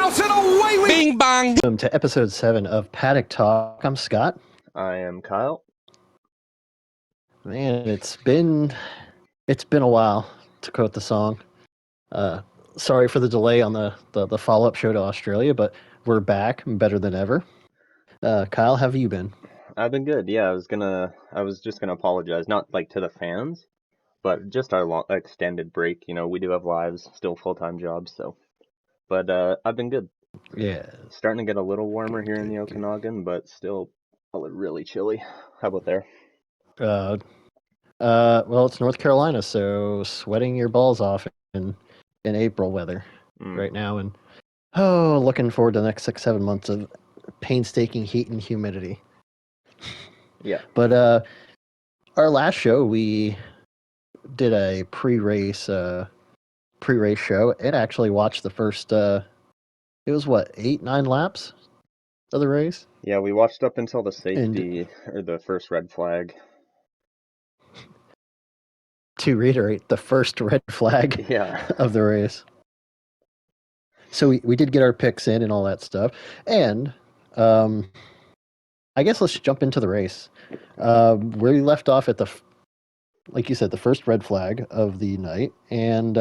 out and away we... Bing bang! Welcome to episode 7 of Paddock Talk. I'm Scott. I am Kyle. Man, it's been a while, to quote the song. Sorry for the delay on the follow-up show to Australia, but we're back, better than ever. Kyle, how have you been? I've been good. Yeah, I was just gonna apologize, not like to the fans, but just our long, extended break. You know, we do have lives, still full-time jobs, so. But I've been good. Yeah. Starting to get a little warmer here in the Okanagan, but still really chilly. How about there? Well, it's North Carolina, so sweating your balls off in April weather right now, and looking forward to the next 6-7 months of painstaking heat and humidity. Yeah. But our last show, we did a pre-race show. It actually watched the first. It was 8-9 laps of the race. Yeah, we watched up until the safety or the first red flag. To reiterate, the first red flag of the race. So we did get our picks in and all that stuff. And I guess let's jump into the race. Where we left off at like you said, the first red flag of the night. And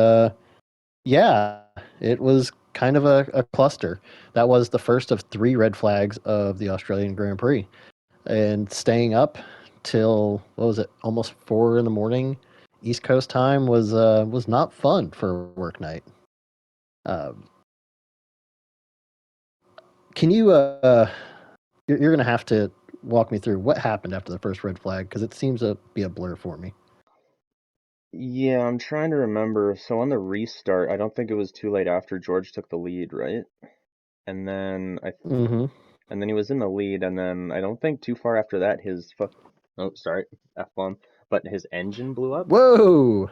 it was kind of a cluster. That was the first of 3 red flags of the Australian Grand Prix. And staying up till, almost 4 a.m. East Coast time was not fun for a work night. Can you you're going to have to walk me through what happened after the first red flag, because it seems to be a blur for me. Yeah, I'm trying to remember. So on the restart, I don't think it was too late after George took the lead, right? And then and then he was in the lead, and then I don't think too far after that F-bomb, but his engine blew up. Whoa!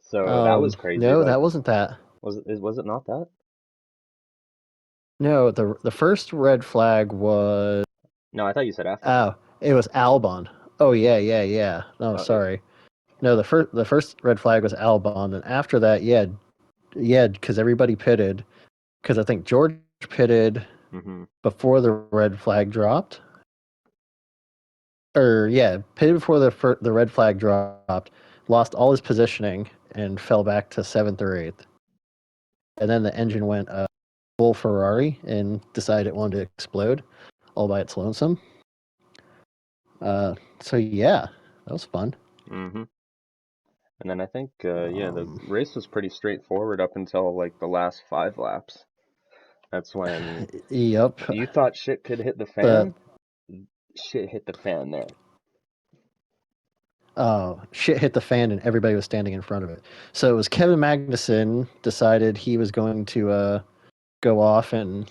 So that was crazy. No, that wasn't that. Was it not that? No, the first red flag was... No, I thought you said F. Oh, it was Albon. Oh yeah. No, sorry. No, the first red flag was Albon, and after that, because everybody pitted, because I think George pitted before the red flag dropped. Pitted before the red flag dropped, lost all his positioning, and fell back to 7th or 8th. And then the engine went full Ferrari and decided it wanted to explode all by its lonesome. So yeah, that was fun. And then I think the race was pretty straightforward up until like the last 5 laps. That's when Yep. You thought shit could hit the fan? Shit hit the fan there. Shit hit the fan and everybody was standing in front of it. So it was Kevin Magnussen decided he was going to go off and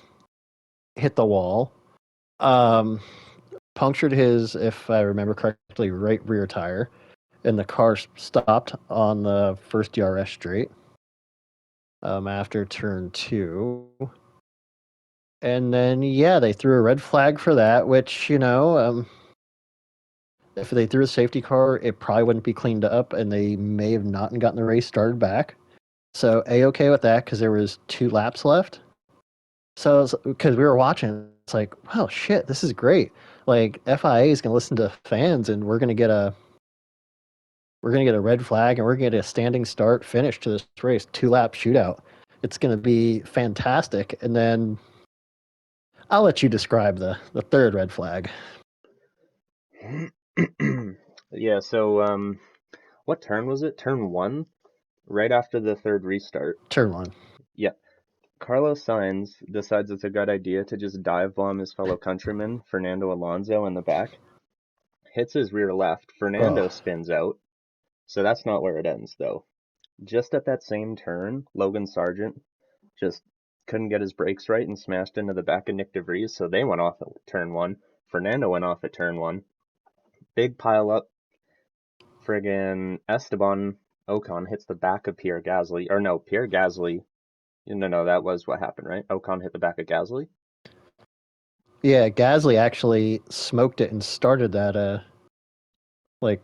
hit the wall. Punctured his, if I remember correctly, right rear tire, and the car stopped on the first DRS straight after turn 2. And then, they threw a red flag for that, which, if they threw a safety car, it probably wouldn't be cleaned up, and they may have not gotten the race started back. So, A-okay with that, because there was 2 laps left. So, because we were watching, it's like, wow, shit, this is great. Like, FIA is going to listen to fans, and we're going to get a red flag, and we're going to get a standing start finish to this race, 2-lap shootout. It's going to be fantastic. And then I'll let you describe the third red flag. Yeah, so what turn was it? Turn 1? Right after the third restart. Turn 1. Yeah. Carlos Sainz decides it's a good idea to just dive bomb his fellow countryman, Fernando Alonso, in the back. Hits his rear left. Fernando spins out. So that's not where it ends, though. Just at that same turn, Logan Sargent just couldn't get his brakes right and smashed into the back of Nick DeVries, so they went off at turn 1. Fernando went off at turn 1. Big pile up. Friggin' Esteban Ocon hits the back of Pierre Gasly. Or no, Pierre Gasly. No, that was what happened, right? Ocon hit the back of Gasly? Yeah, Gasly actually smoked it and started that,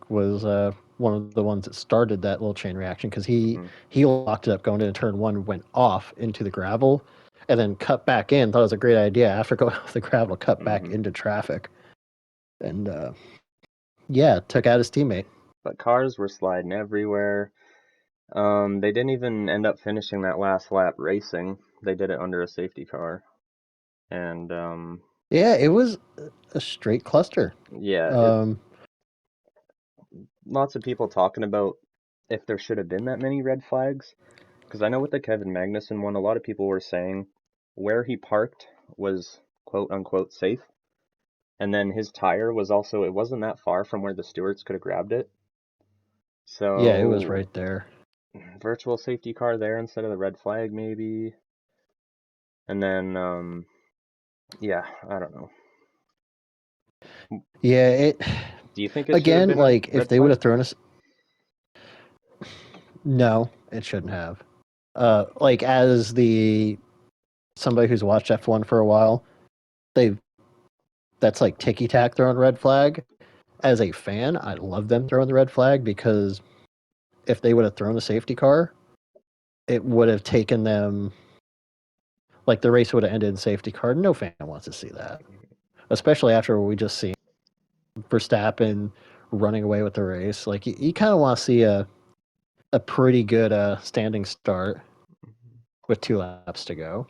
was one of the ones that started that little chain reaction because Mhm. he locked it up going into turn one, went off into the gravel, and then cut back in. Thought it was a great idea after going off the gravel, cut back Mhm. into traffic, and took out his teammate. But cars were sliding everywhere. They didn't even end up finishing that last lap racing. They did it under a safety car. And Yeah, it was a straight cluster. yeah, lots of people talking about if there should have been that many red flags. Because I know with the Kevin Magnussen one, a lot of people were saying where he parked was quote unquote safe. And then his tire was also, it wasn't that far from where the stewards could have grabbed it. Yeah, it was So, right there. virtual safety car there instead of the red flag, maybe. And then, yeah, I don't know. Yeah, it Do you think it should have again, been a like if red they would flag? have thrown us, no, it shouldn't have. Like as the somebody who's watched F1 for a while, they've that's like ticky tack throwing red flag. As a fan, I love them throwing the red flag because if they would have thrown a safety car, it would have taken them like the race would have ended in safety car. No fan wants to see that, especially after we just see Verstappen running away with the race. Like you kind of want to see a pretty good standing start with 2 laps to go.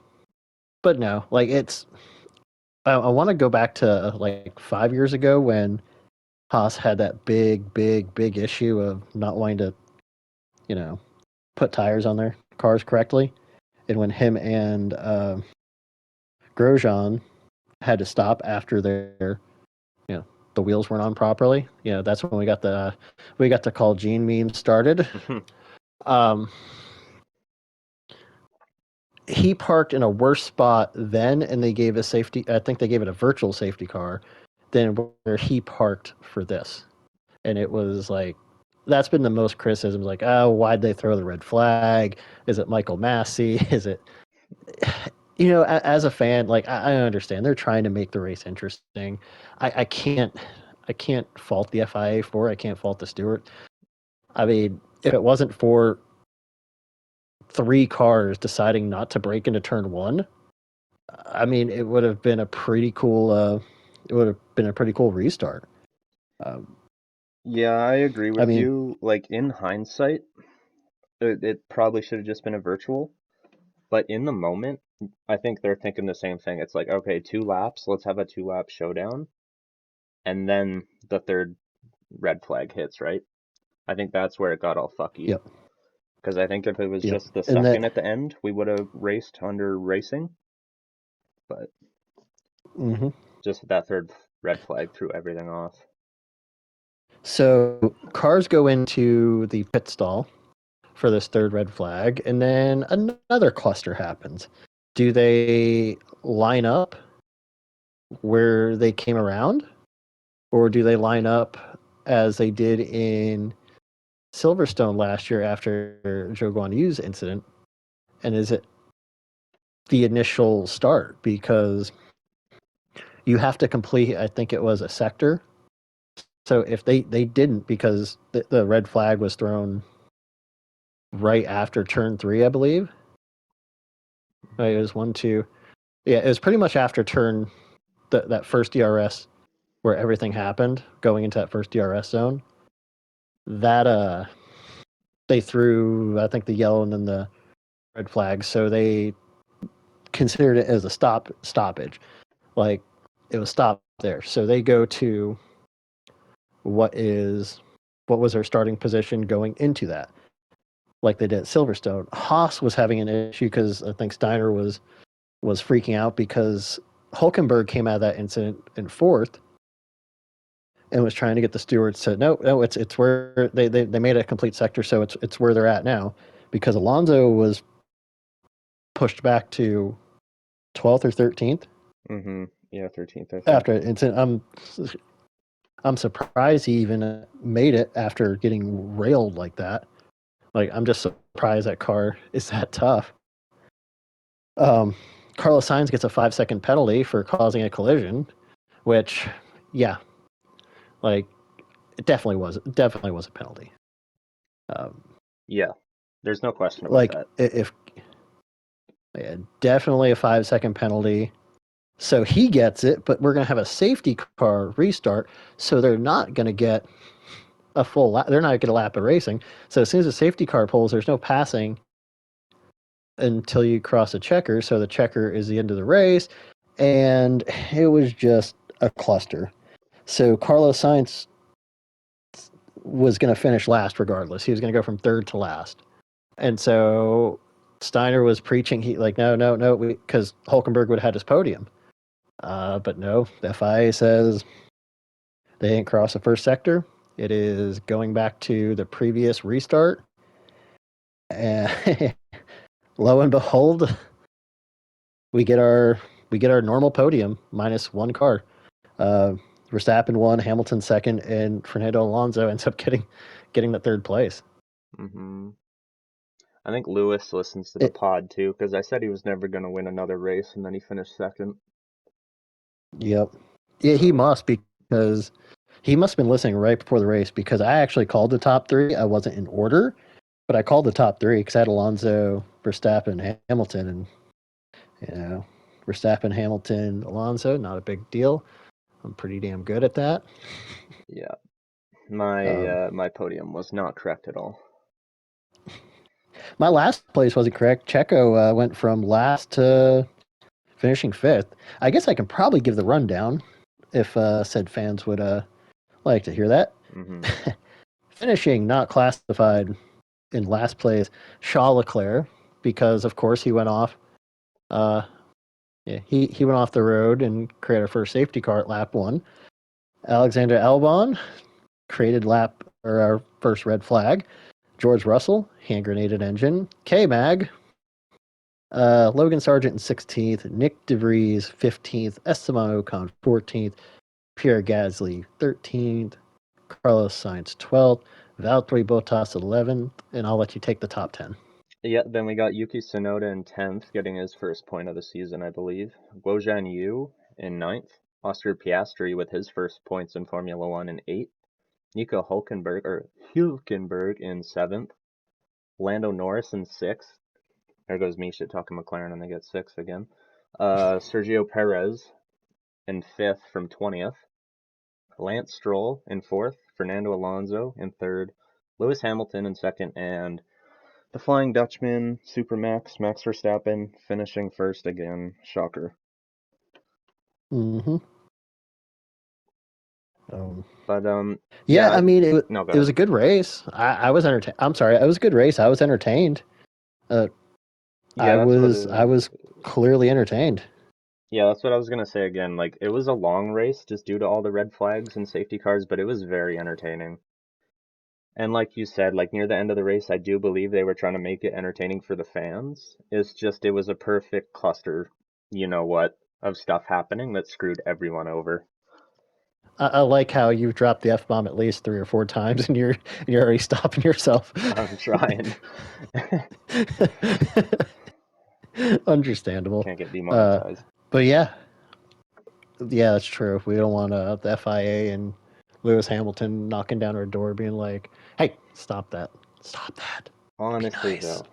But no, like it's. I want to go back to like 5 years ago when Haas had that big issue of not wanting to, you know, put tires on their cars correctly, and when him and Grosjean had to stop after their, the wheels weren't on properly. That's when we got the call Gene meme started. Um, he parked in a worse spot then, and they gave a safety. I think they gave it a virtual safety car than where he parked for this. And it was like that's been the most criticism. Like, oh, why'd they throw the red flag? Is it Michael Massey? Is it as a fan, like I understand they're trying to make the race interesting. I can't fault the FIA for it. I can't fault the steward. I mean, if it wasn't for 3 cars deciding not to break into turn one, I mean, it would have been a pretty cool. It would have been a pretty cool restart. Um, Yeah, I agree I with mean, you. Like, in hindsight, it probably should have just been a virtual. But in the moment, I think they're thinking the same thing. It's like, okay, 2 laps, let's have a 2 lap showdown. And then the third red flag hits, right? I think that's where it got all fucky. yep, Because I think if it was yep, just the and that. second at the end, we would have raced under racing. But hmm just that third red flag threw everything off. So cars go into the pit stall for this third red flag, and then another cluster happens. Do they line up where they came around, or do they line up as they did in Silverstone last year after Joe Guan Yu's incident? And is it the initial start? Because you have to complete, I think it was a sector. So if they didn't, because the red flag was thrown right after turn three, I believe. Right, it was 1, 2. Yeah, it was pretty much after turn that first DRS where everything happened, going into that first DRS zone. That they threw, I think, the yellow and then the red flag, so they considered it as a stoppage. Like it was stopped there. So they go to what was their starting position going into that, like they did at Silverstone. Haas was having an issue because I think Steiner was freaking out because Hulkenberg came out of that incident in fourth and was trying to get the stewards to no, it's where they made a complete sector, so it's where they're at now, because Alonso was pushed back to 12th or 13th Mm-hmm. Yeah, 13th, I think. after an incident. I'm surprised he even made it after getting railed like that. Like I'm just surprised that car is that tough. Um, Carlos Sainz gets a 5-second penalty for causing a collision, which, yeah, like it definitely was a penalty. Um, Yeah, there's no question about like that. if yeah, definitely a 5-second penalty. So he gets it, but we're going to have a safety car restart. So they're not going to get a full lap. They're not going to get a lap of racing. So as soon as the safety car pulls, there's no passing until you cross a checker. So the checker is the end of the race. And it was just a cluster. So Carlos Sainz was going to finish last regardless. He was going to go from third to last. And so Steiner was preaching, no, because Hulkenberg would have had his podium. But no, the FIA says they didn't cross the first sector. It is going back to the previous restart. And lo and behold, we get our normal podium minus one car. Verstappen won, Hamilton second, and Fernando Alonso ends up getting the third place. Hmm. I think Lewis listens to the pod too, because I said he was never going to win another race, and then he finished second. Yep. Yeah, he must, because he must have been listening right before the race, because I actually called the top three. I wasn't in order, but I called the top three because I had Alonso, Verstappen, Hamilton, and Verstappen, Hamilton, Alonso, not a big deal. I'm pretty damn good at that. Yeah, my podium was not correct at all. My last place wasn't correct. Checo went from last to finishing fifth. I guess I can probably give the rundown if said fans would like to hear that. Hmm. Finishing not classified in last place, Charles Leclerc, because of course he went off. He went off the road and created our first safety car at lap 1. Alexander Albon created our first red flag. George Russell, hand grenaded engine. K-Mag, Logan Sargent in 16th. Nick DeVries, 15th. Esteban Ocon, 14th. Pierre Gasly, 13th. Carlos Sainz, 12th. Valtteri Bottas, 11th. And I'll let you take the top 10. Yeah, then we got Yuki Tsunoda in 10th, getting his first point of the season, I believe. Guozhan Yu in 9th. Oscar Piastri with his first points in Formula One in 8th. Nico Hülkenberg in 7th. Lando Norris in 6th. There goes Misha talking McLaren and they get 6th again. Sergio Perez in 5th from 20th. Lance Stroll in 4th. Fernando Alonso in 3rd. Lewis Hamilton in 2nd. And the Flying Dutchman, Supermax, Max Verstappen, finishing 1st again. Shocker. Mm-hmm. But yeah, I mean, it no, go was ahead. a good race. I was entertained. I'm sorry, it was a good race. I was entertained. Yeah, I that's was clearly entertained. Yeah, that's what I was gonna say again. Like, it was a long race just due to all the red flags and safety cars, but it was very entertaining. And like you said, like near the end of the race, I do believe they were trying to make it entertaining for the fans. It's just it was a perfect cluster, you know what, of stuff happening that screwed everyone over. I like how you've dropped the F-bomb at least 3 or 4 times, and you're already stopping yourself. I'm trying. Understandable. Can't get demonetized. But yeah, that's true. We don't want the FIA and Lewis Hamilton knocking down our door, being like, "Hey, stop that! Stop that!" Honestly, Nice. though,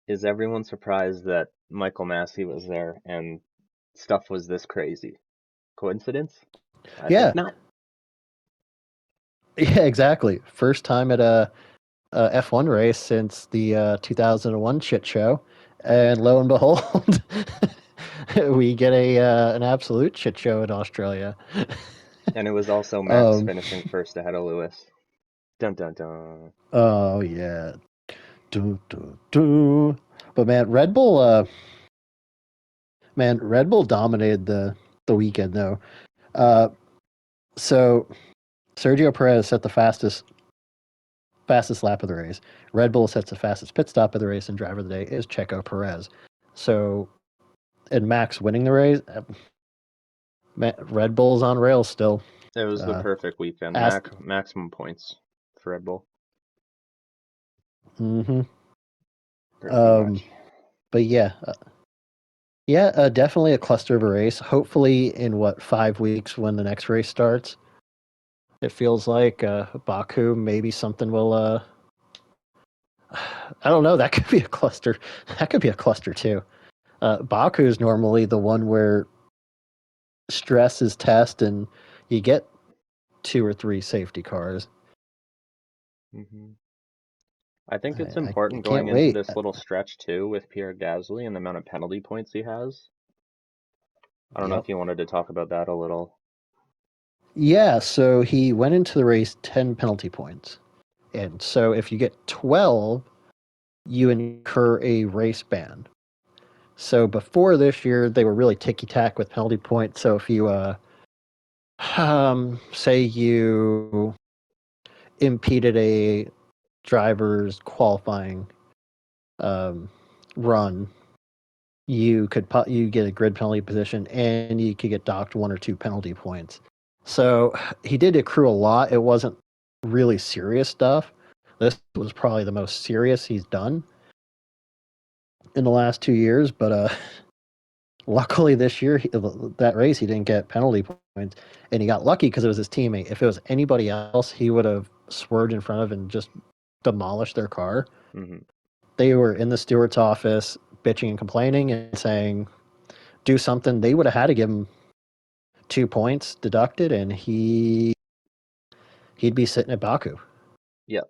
is everyone surprised that Michael Massey was there and stuff was this crazy? Coincidence? I Yeah, think not. yeah, exactly. First time at a F1 race since the 2001 shit show, and lo and behold, we get an absolute shit show in Australia. And it was also Max Um, finishing first ahead of Lewis. Dun dun dun. oh yeah, do, do, do. But Red Bull dominated the weekend though. Uh, so Sergio Perez set the fastest lap of the race. Red Bull sets the fastest pit stop of the race, and driver of the day is Checo Perez. So, and Max winning the race, Red Bull's on rails still. It was the perfect weekend. Maximum points for Red Bull. Mm-hmm. Pretty much. But definitely a cluster of a race. Hopefully, in 5 weeks when the next race starts, it feels like Baku, maybe something will I don't know. That could be a cluster. That could be a cluster too. Baku is normally the one where stress is test, and you get 2 or 3 safety cars. Hmm. I think it's I important can't going into wait. this little stretch too with Pierre Gasly and the amount of penalty points he has. I don't know Yep. if you wanted to talk about that a little. Yeah, so he went into the race 10 penalty points. And so if you get 12, you incur a race ban. So before this year, they were really ticky tack with penalty points. So if you, say you impeded a driver's qualifying run, you get a grid penalty position, and you could get docked 1 or 2 penalty points. So he did accrue a lot. It wasn't really serious stuff. This was probably the most serious he's done in the last 2 years. But luckily this year, that race, he didn't get penalty points, and he got lucky because it was his teammate. If it was anybody else, he would have swerved in front of and just demolished their car. Hmm. They were in the steward's office bitching and complaining and saying, do something. They would have had to give him 2 points deducted, and he'd be sitting at Baku. Yep.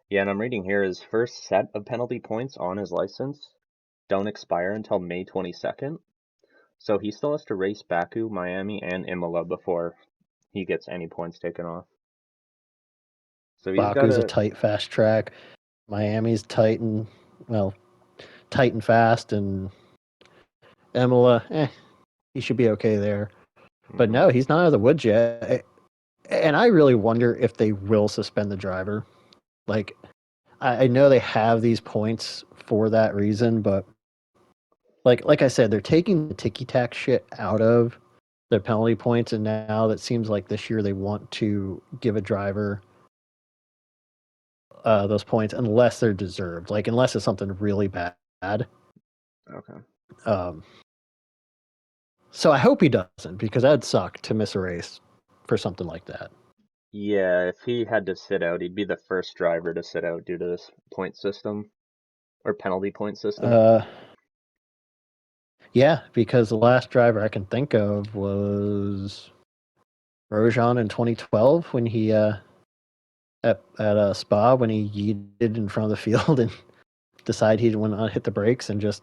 Yeah, and I'm reading here his first set of penalty points on his license don't expire until May 22nd. So he still has to race Baku, Miami, and Imola before he gets any points taken off. So he's got Baku's a a tight, fast track. Miami's tight and fast, and Imola, he should be okay there. But mhm. no, he's not out of the woods yet. And I really wonder if they will suspend the driver. Like, I know they have these points for that reason, but like I said, they're taking the ticky tack shit out of their penalty points, and now it seems like this year they want to give a driver those points unless they're deserved, like unless it's something really bad. Okay. Um, so I hope he doesn't, because that'd suck to miss a race for something like that. Yeah, if he had to sit out, he'd be the first driver to sit out due to this point system or penalty point system. Uh, yeah, because the last driver I can think of was Grosjean in 2012 when he at Spa, when he yeeted in front of the field and decided he didn't want to hit the brakes and just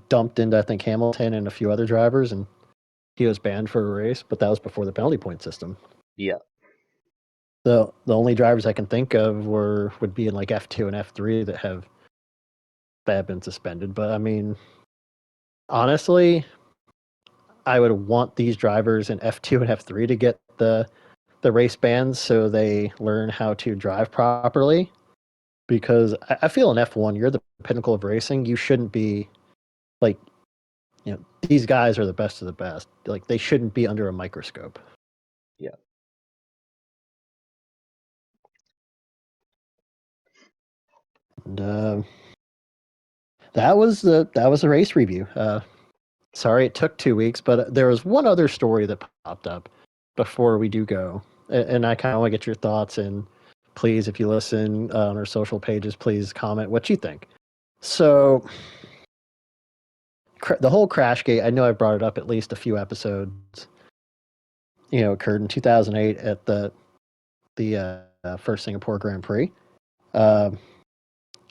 dumped into, I think, Hamilton and a few other drivers, and he was banned for a race. But that was before the penalty point system. Yeah. The only drivers I can think of would be in like F2 and F3 that have been suspended. But I mean, honestly, I would want these drivers in F2 and F3 to get the race bans so they learn how to drive properly. Because I feel in F1, you're the pinnacle of racing. You shouldn't be like, these guys are the best of the best. Like, they shouldn't be under a microscope. Yeah. And that was the race review. Sorry it took 2 weeks, but there was one other story that popped up before we do go, and I kind of want to get your thoughts. And please, if you listen on our social pages, please comment what you think. So the whole Crashgate, I know I brought it up at least a few episodes. Occurred in 2008 at the first Singapore Grand Prix. Um,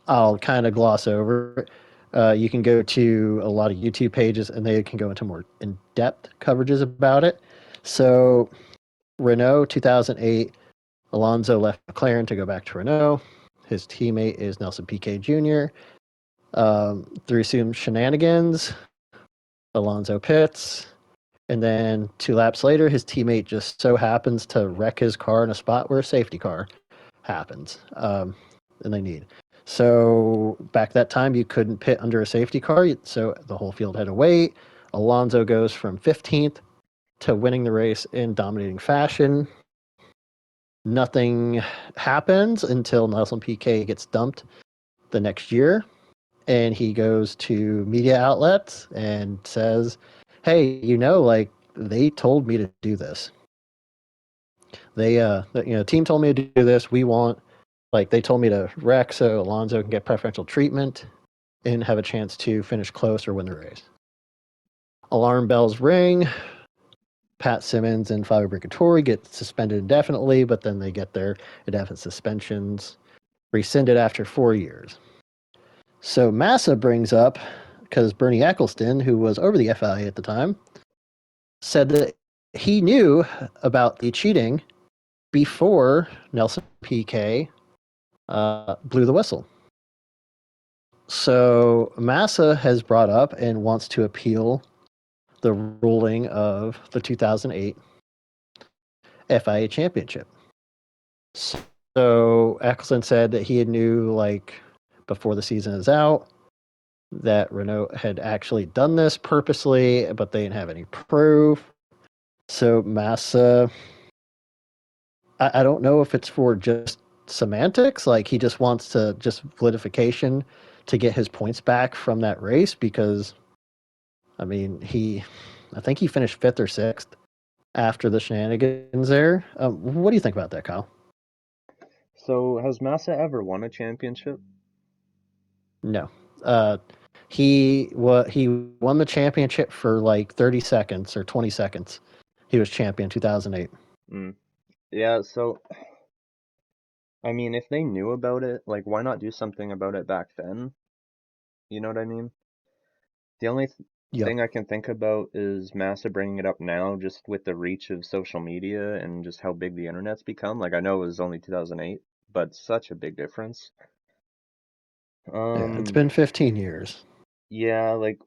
I'll kind of gloss over it. You can go to a lot of YouTube pages, and they can go into more in-depth coverages about it. So, Renault 2008, Alonso left McLaren to go back to Renault. His teammate is Nelson Piquet Jr. Through some shenanigans, Alonso pits, and then 2 laps later, his teammate just so happens to wreck his car in a spot where a safety car happens, and they need. So back that time, you couldn't pit under a safety car, so the whole field had to wait. Alonso goes from 15th to winning the race in dominating fashion. Nothing happens until Nelson Piquet gets dumped the next year, and he goes to media outlets and says, "Hey, like, they told me to do this. They, team told me to do this. We want Like they told me to wreck so Alonso can get preferential treatment and have a chance to finish close or win the race. Alarm bells ring. Pat Simmons and Fabio Briatore get suspended indefinitely, but then they get their indefinite suspensions rescinded after 4 years. So Massa brings up, because Bernie Eccleston, who was over the FIA at the time, said that he knew about the cheating before Nelson Piquet blew the whistle. So Massa has brought up and wants to appeal the ruling of the 2008 FIA championship. So Eccleston said that he knew, like, before the season is out, that Renault had actually done this purposely, but they didn't have any proof. So Massa, I don't know if it's for just semantics, like he just wants to just validification to get his points back from that race, because I mean I think he finished 5th or 6th after the shenanigans there. What do you think about that, Kyle? So, has Massa ever won a championship? No. He won the championship for like 30 seconds or 20 seconds. He was champion 2008. Mm. Yeah, so, I mean, if they knew about it, like, why not do something about it back then? You know what I mean? The only Yep. thing I can think about is Massa bringing it up now, just with the reach of social media and just how big the internet's become. Like, I know it was only 2008, but such a big difference. Yeah, it's been 15 years. Yeah, like,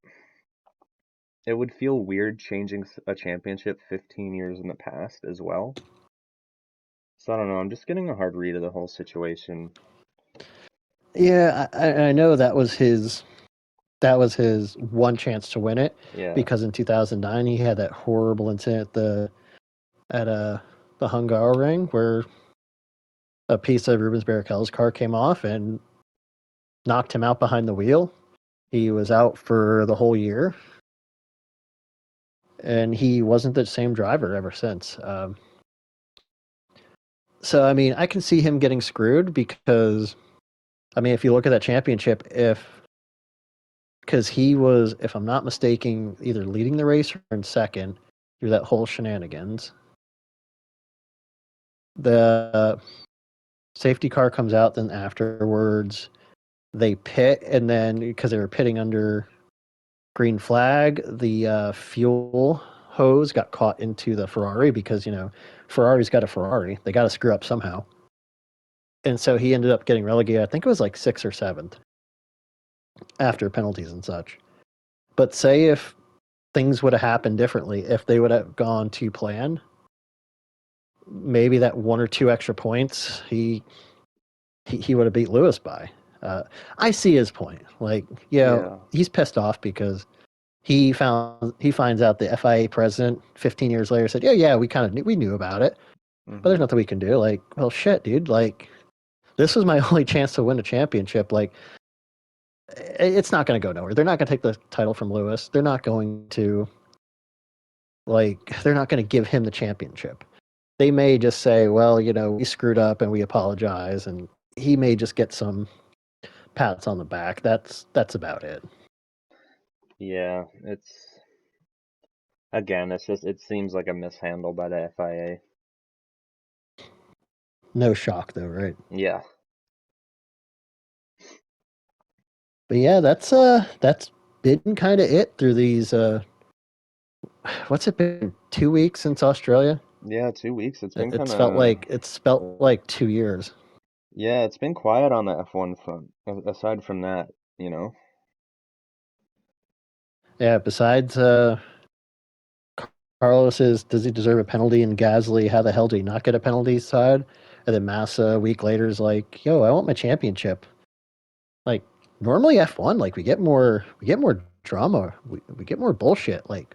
it would feel weird changing a championship 15 years in the past as well. So I don't know, I'm just getting a hard read of the whole situation. Yeah, I know that was his one chance to win it, Yeah. because in 2009 he had that horrible incident at the Hungaroring where a piece of Rubens Barrichello's car came off and knocked him out behind the wheel. He was out for the whole year, and he wasn't the same driver ever since. So, I mean, I can see him getting screwed because, I mean, if you look at that championship, because he was, if I'm not mistaken, either leading the race or in second through that whole shenanigans. The safety car comes out, then afterwards they pit, and then because they were pitting under green flag, the fuel hose got caught into the Ferrari, because, Ferrari's got a Ferrari. They got to screw up somehow. And so he ended up getting relegated. I think it was like 6th or 7th after penalties and such. But say if things would have happened differently, if they would have gone to plan, maybe that 1 or 2 extra points he would have beat Lewis by. I see his point. Like, Yeah. he's pissed off because he finds out the FIA president 15 years later said, yeah, we knew about it, but there's nothing we can do. Like, well, shit, dude. Like, this was my only chance to win a championship. Like, it's not going to go nowhere. They're not going to take the title from Lewis. They're not going to give him the championship. They may just say, well, we screwed up and we apologize, and he may just get some pats on the back. That's about it. Yeah, it seems like a mishandle by the FIA. No shock though, right? Yeah. But yeah, that's been kind of it through these what's it been, 2 weeks since Australia? Yeah, 2 weeks. It's been kind It's felt of, like 2 years. yeah, it's been quiet on the F1 front. Aside from that, you know. Yeah, besides Carlos's does he deserve a penalty, and Gasly, how the hell did he not get a penalty side? And then Massa a week later is like, yo, I want my championship. Like, normally F1, like, we get more drama. We get more bullshit. Like,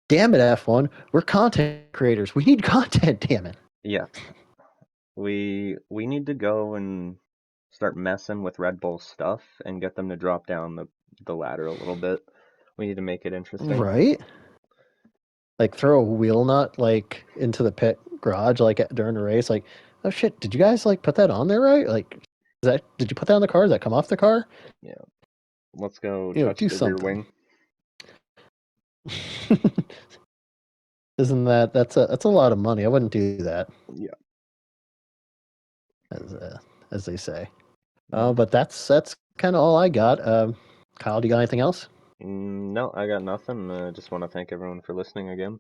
damn it, F1, we're content creators. We need content, damn it. Yeah. We need to go and start messing with Red Bull stuff and get them to drop down the ladder a little bit. We need to make it interesting. Right? Like, throw a wheel nut, like, into the pit garage, like, during a race. Like, oh shit, did you guys, like, put that on there right? Like, that? Did you put that on the car? Does that come off the car? Yeah. Let's go You know, touch do the rear something. wing. Isn't that's a lot of money? I wouldn't do that, Yeah. as they say. Mhm. But that's kind of all I got. Kyle, do you got anything else? No, I got nothing. Just want to thank everyone for listening again.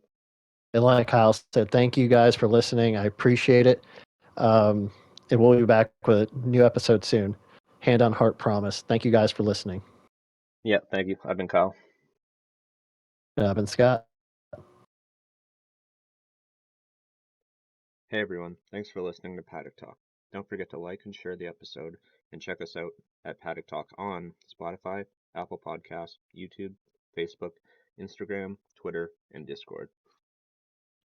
And like Kyle said, thank you guys for listening. I appreciate it. And we'll be back with a new episode soon. Hand on heart promise. Thank you guys for listening. Yeah, thank you. I've been Kyle. And I've been Scott. Hey everyone, thanks for listening to Paddock Talk. Don't forget to like and share the episode, and check us out at Paddock Talk on Spotify, Apple Podcasts, YouTube, Facebook, Instagram, Twitter, and Discord.